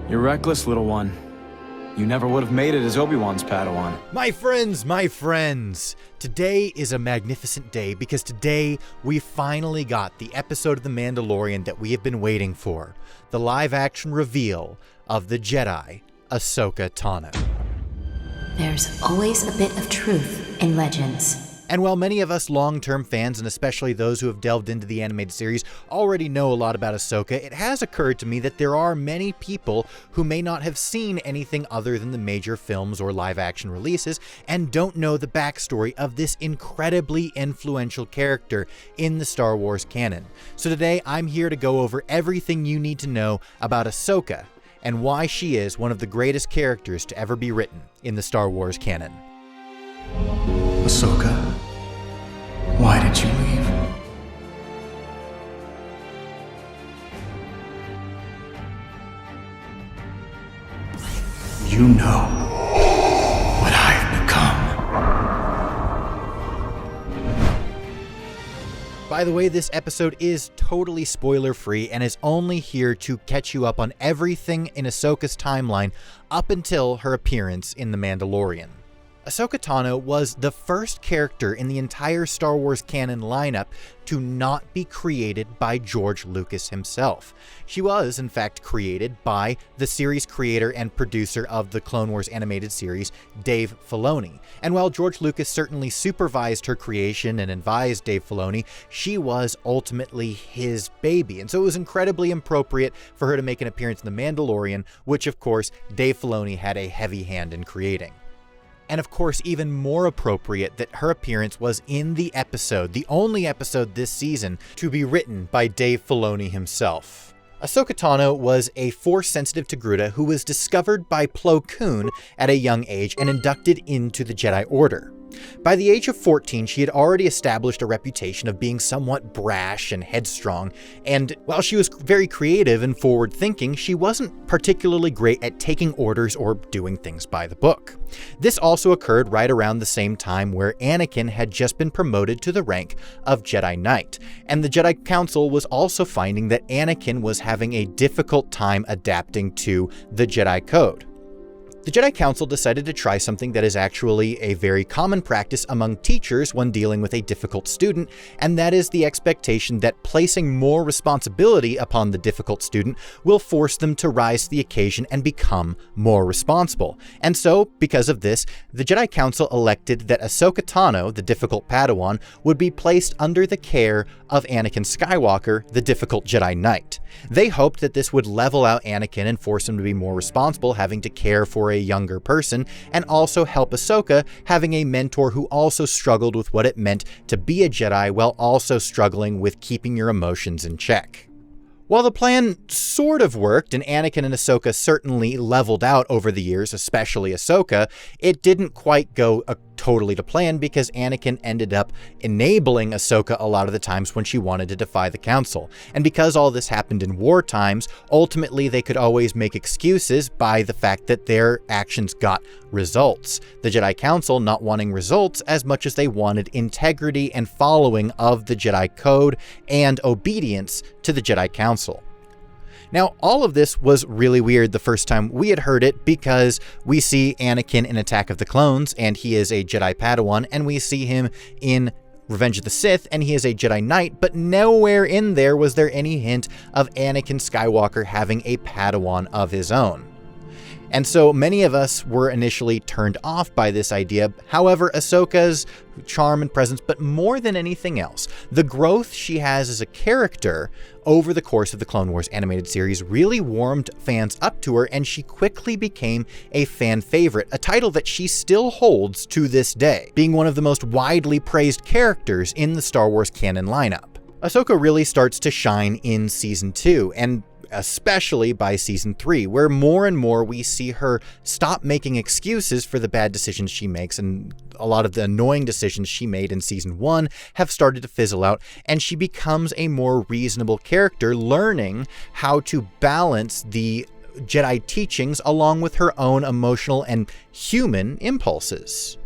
You're reckless, little one. You never would have made it as Obi-Wan's Padawan. My friends! Today is a magnificent day because today we finally got the episode of The Mandalorian that we have been waiting for. The live-action reveal of the Jedi, Ahsoka Tano. There's always a bit of truth in legends. And while many of us long-term fans, and especially those who have delved into the animated series, already know a lot about Ahsoka, it has occurred to me that there are many people who may not have seen anything other than the major films or live-action releases and don't know the backstory of this incredibly influential character in the Star Wars canon. So today, I'm here to go over everything you need to know about Ahsoka and why she is one of the greatest characters to ever be written in the Star Wars canon. Ahsoka, why did you leave? You know what I've become. By the way, this episode is totally spoiler-free and is only here to catch you up on everything in Ahsoka's timeline up until her appearance in The Mandalorian. Ahsoka Tano was the first character in the entire Star Wars canon lineup to not be created by George Lucas himself. She was, in fact, created by the series creator and producer of the Clone Wars animated series, Dave Filoni. And while George Lucas certainly supervised her creation and advised Dave Filoni, she was ultimately his baby. And so it was incredibly appropriate for her to make an appearance in The Mandalorian, which, of course, Dave Filoni had a heavy hand in creating. And of course, even more appropriate that her appearance was in the episode, the only episode this season to be written by Dave Filoni himself. Ahsoka Tano was a Force-sensitive Togruta who was discovered by Plo Koon at a young age and inducted into the Jedi Order. By the age of 14, she had already established a reputation of being somewhat brash and headstrong, and while she was very creative and forward-thinking, she wasn't particularly great at taking orders or doing things by the book. This also occurred right around the same time where Anakin had just been promoted to the rank of Jedi Knight, and the Jedi Council was also finding that Anakin was having a difficult time adapting to the Jedi Code. The Jedi Council decided to try something that is actually a very common practice among teachers when dealing with a difficult student, and that is the expectation that placing more responsibility upon the difficult student will force them to rise to the occasion and become more responsible. And so, because of this, the Jedi Council elected that Ahsoka Tano, the difficult Padawan, would be placed under the care of Anakin Skywalker, the difficult Jedi Knight. They hoped that this would level out Anakin and force him to be more responsible, having to care for a younger person, and also help Ahsoka having a mentor who also struggled with what it meant to be a Jedi while also struggling with keeping your emotions in check. While the plan sort of worked, and Anakin and Ahsoka certainly leveled out over the years, especially Ahsoka, it didn't quite go totally to plan because Anakin ended up enabling Ahsoka a lot of the times when she wanted to defy the Council. And because all this happened in war times, ultimately they could always make excuses by the fact that their actions got results. The Jedi Council not wanting results as much as they wanted integrity and following of the Jedi Code and obedience to the Jedi Council. Now, all of this was really weird the first time we had heard it because we see Anakin in Attack of the Clones, and he is a Jedi Padawan, and we see him in Revenge of the Sith, and he is a Jedi Knight, but nowhere in there was there any hint of Anakin Skywalker having a Padawan of his own. And so many of us were initially turned off by this idea. However, Ahsoka's charm and presence, but more than anything else, the growth she has as a character over the course of the Clone Wars animated series really warmed fans up to her, and she quickly became a fan favorite, a title that she still holds to this day, being one of the most widely praised characters in the Star Wars canon lineup. Ahsoka really starts to shine in Season 2, and especially by Season 3, where more and more we see her stop making excuses for the bad decisions she makes, and a lot of the annoying decisions she made in Season 1 have started to fizzle out, and she becomes a more reasonable character, learning how to balance the Jedi teachings along with her own emotional and human impulses.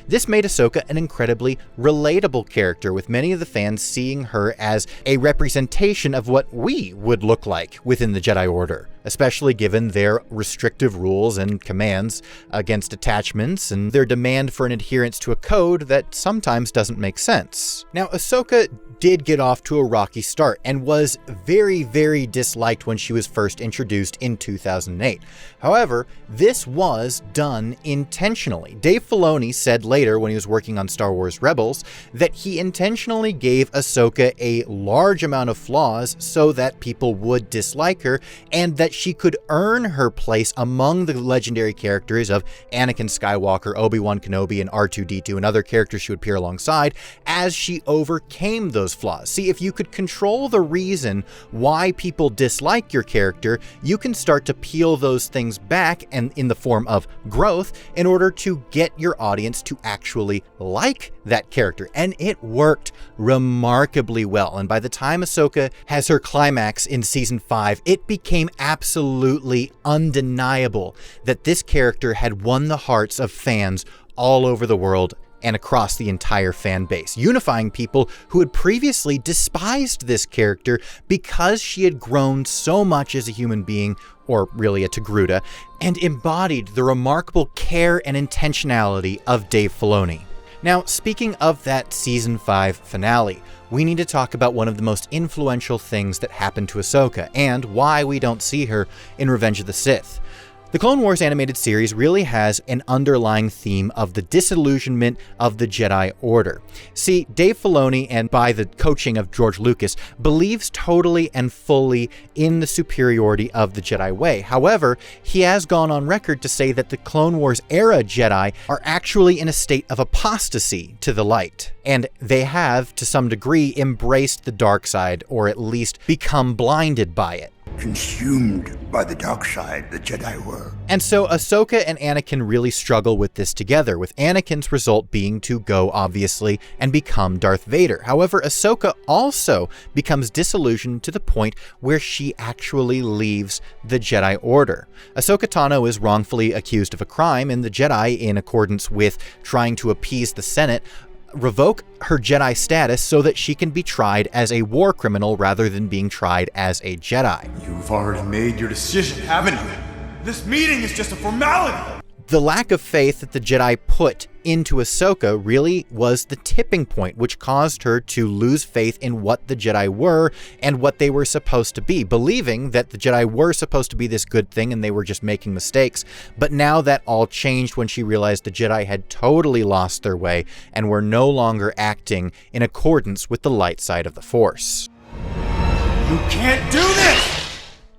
This made Ahsoka an incredibly relatable character, with many of the fans seeing her as a representation of what we would look like within the Jedi Order, especially given their restrictive rules and commands against attachments and their demand for an adherence to a code that sometimes doesn't make sense. Now, Ahsoka did get off to a rocky start and was very, very disliked when she was first introduced in 2008. However, this was done intentionally. Dave Filoni said later when he was working on Star Wars Rebels that he intentionally gave Ahsoka a large amount of flaws so that people would dislike her and that she could earn her place among the legendary characters of Anakin Skywalker, Obi-Wan Kenobi, and R2-D2 and other characters she would appear alongside as she overcame those flaws. See, if you could control the reason why people dislike your character, you can start to peel those things back and in the form of growth in order to get your audience to actually like that character. And it worked remarkably well. And by the time Ahsoka has her climax in season 5, it became absolutely undeniable that this character had won the hearts of fans all over the world and across the entire fan base, unifying people who had previously despised this character because she had grown so much as a human being, or really a Togruta, and embodied the remarkable care and intentionality of Dave Filoni. Now, speaking of that season 5 finale, we need to talk about one of the most influential things that happened to Ahsoka and why we don't see her in Revenge of the Sith. The Clone Wars animated series really has an underlying theme of the disillusionment of the Jedi Order. See, Dave Filoni, and by the coaching of George Lucas, believes totally and fully in the superiority of the Jedi way. However, he has gone on record to say that the Clone Wars era Jedi are actually in a state of apostasy to the light, and they have, to some degree, embraced the dark side, or at least become blinded by it. Consumed by the dark side, the Jedi were. And so Ahsoka and Anakin really struggle with this together, with Anakin's result being to go, obviously, and become Darth Vader. However, Ahsoka also becomes disillusioned to the point where she actually leaves the Jedi Order. Ahsoka Tano is wrongfully accused of a crime, and the Jedi, in accordance with trying to appease the Senate, revoke her Jedi status so that she can be tried as a war criminal rather than being tried as a Jedi. You've already made your decision, haven't you? This meeting is just a formality! The lack of faith that the Jedi put into Ahsoka really was the tipping point, which caused her to lose faith in what the Jedi were and what they were supposed to be, believing that the Jedi were supposed to be this good thing and they were just making mistakes. But now that all changed when she realized the Jedi had totally lost their way and were no longer acting in accordance with the light side of the Force. You can't do this!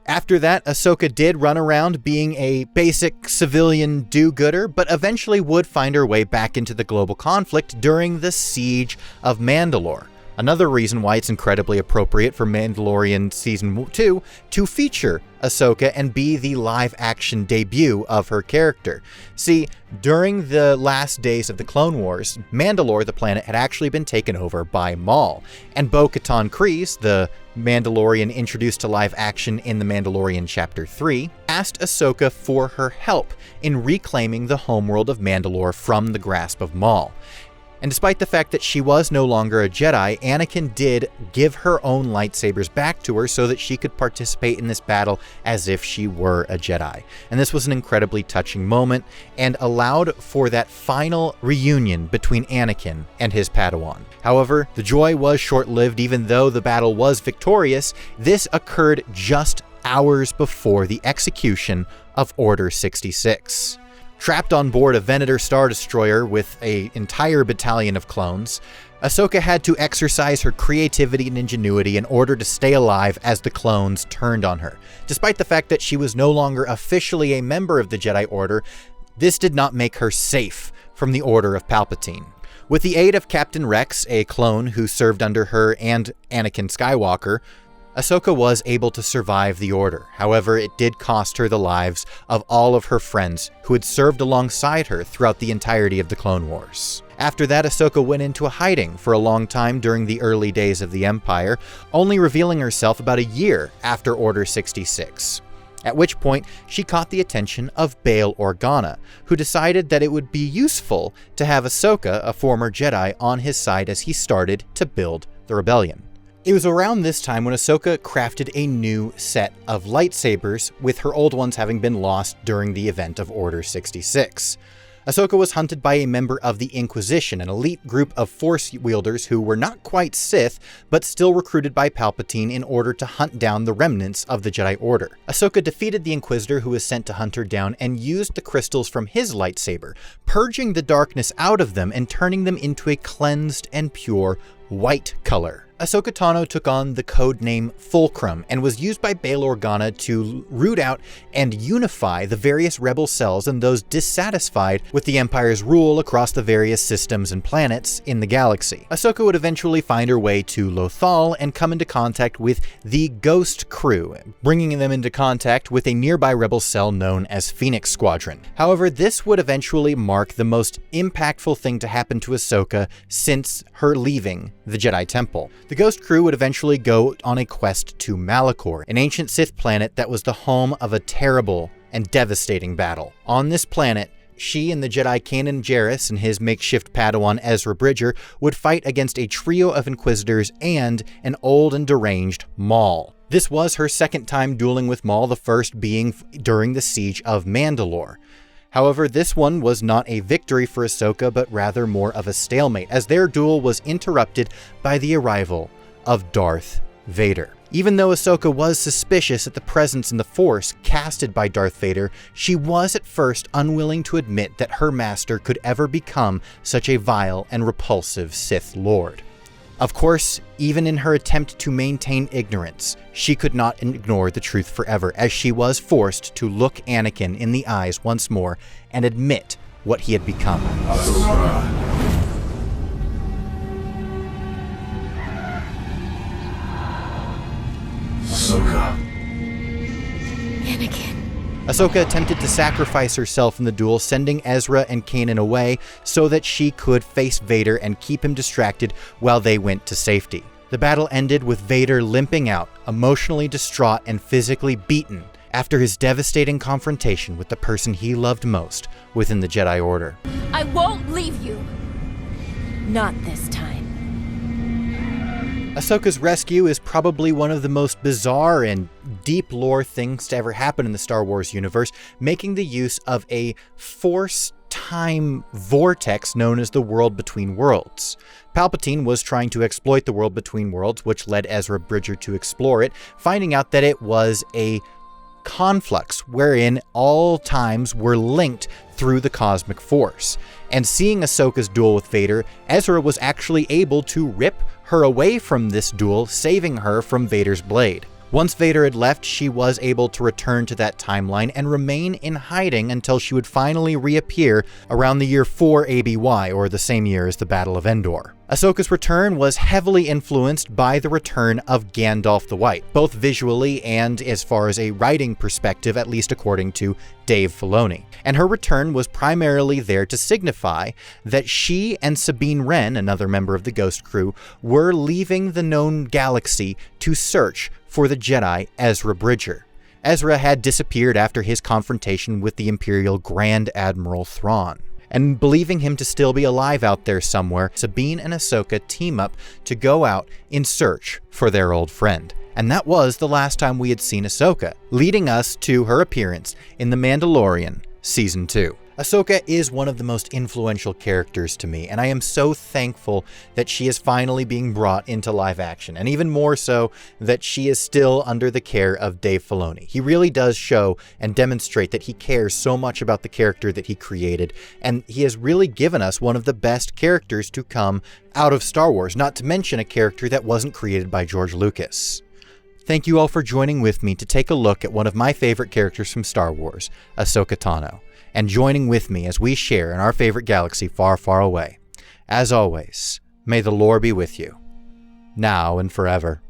After that, Ahsoka did run around being a basic civilian do-gooder, but eventually would find her way back into the global conflict during the Siege of Mandalore. Another reason why it's incredibly appropriate for Mandalorian Season 2 to feature Ahsoka and be the live-action debut of her character. See, during the last days of the Clone Wars, Mandalore, the planet, had actually been taken over by Maul, and Bo-Katan Kryze, the Mandalorian introduced to live action in The Mandalorian Chapter 3, asked Ahsoka for her help in reclaiming the homeworld of Mandalore from the grasp of Maul. And despite the fact that she was no longer a Jedi, Anakin did give her own lightsabers back to her so that she could participate in this battle as if she were a Jedi. And this was an incredibly touching moment and allowed for that final reunion between Anakin and his Padawan. However, the joy was short-lived. Even though the battle was victorious, this occurred just hours before the execution of Order 66. Trapped on board a Venator Star Destroyer with an entire battalion of clones, Ahsoka had to exercise her creativity and ingenuity in order to stay alive as the clones turned on her. Despite the fact that she was no longer officially a member of the Jedi Order, this did not make her safe from the Order of Palpatine. With the aid of Captain Rex, a clone who served under her and Anakin Skywalker, Ahsoka was able to survive the Order. However, it did cost her the lives of all of her friends who had served alongside her throughout the entirety of the Clone Wars. After that, Ahsoka went into hiding for a long time during the early days of the Empire, only revealing herself about a year after Order 66. At which point, she caught the attention of Bail Organa, who decided that it would be useful to have Ahsoka, a former Jedi, on his side as he started to build the rebellion. It was around this time when Ahsoka crafted a new set of lightsabers, with her old ones having been lost during the event of Order 66. Ahsoka was hunted by a member of the Inquisition, an elite group of Force wielders who were not quite Sith, but still recruited by Palpatine in order to hunt down the remnants of the Jedi Order. Ahsoka defeated the Inquisitor who was sent to hunt her down and used the crystals from his lightsaber, purging the darkness out of them and turning them into a cleansed and pure white color. Ahsoka Tano took on the codename Fulcrum and was used by Bail Organa to root out and unify the various rebel cells and those dissatisfied with the Empire's rule across the various systems and planets in the galaxy. Ahsoka would eventually find her way to Lothal and come into contact with the Ghost Crew, bringing them into contact with a nearby rebel cell known as Phoenix Squadron. However, this would eventually mark the most impactful thing to happen to Ahsoka since her leaving the Jedi Temple. The Ghost Crew would eventually go on a quest to Malachor, an ancient Sith planet that was the home of a terrible and devastating battle. On this planet, she and the Jedi Kanan Jarrus and his makeshift Padawan Ezra Bridger would fight against a trio of Inquisitors and an old and deranged Maul. This was her second time dueling with Maul, the first being during the Siege of Mandalore. However, this one was not a victory for Ahsoka, but rather more of a stalemate, as their duel was interrupted by the arrival of Darth Vader. Even though Ahsoka was suspicious at the presence in the Force casted by Darth Vader, she was at first unwilling to admit that her master could ever become such a vile and repulsive Sith Lord. Of course, even in her attempt to maintain ignorance, she could not ignore the truth forever, as she was forced to look Anakin in the eyes once more and admit what he had become. Ahsoka. Anakin. Ahsoka attempted to sacrifice herself in the duel, sending Ezra and Kanan away so that she could face Vader and keep him distracted while they went to safety. The battle ended with Vader limping out, emotionally distraught and physically beaten after his devastating confrontation with the person he loved most within the Jedi Order. I won't leave you. Not this time. Ahsoka's rescue is probably one of the most bizarre and deep lore things to ever happen in the Star Wars universe, making the use of a Force time vortex known as the World Between Worlds. Palpatine was trying to exploit the World Between Worlds, which led Ezra Bridger to explore it, finding out that it was a conflux wherein all times were linked through the cosmic force. And seeing Ahsoka's duel with Vader, Ezra was actually able to rip her away from this duel, saving her from Vader's blade. Once Vader had left, she was able to return to that timeline and remain in hiding until she would finally reappear around the year 4 ABY, or the same year as the Battle of Endor. Ahsoka's return was heavily influenced by the return of Gandalf the White, both visually and as far as a writing perspective, at least according to Dave Filoni. And her return was primarily there to signify that she and Sabine Wren, another member of the Ghost Crew, were leaving the known galaxy to search for the Jedi Ezra Bridger. Ezra had disappeared after his confrontation with the Imperial Grand Admiral Thrawn. And believing him to still be alive out there somewhere, Sabine and Ahsoka team up to go out in search for their old friend. And that was the last time we had seen Ahsoka, leading us to her appearance in The Mandalorian Season 2. Ahsoka is one of the most influential characters to me, and I am so thankful that she is finally being brought into live action, and even more so that she is still under the care of Dave Filoni. He really does show and demonstrate that he cares so much about the character that he created, and he has really given us one of the best characters to come out of Star Wars, not to mention a character that wasn't created by George Lucas. Thank you all for joining with me to take a look at one of my favorite characters from Star Wars, Ahsoka Tano, and joining with me as we share in our favorite galaxy far, far away. As always, may the lore be with you, now and forever.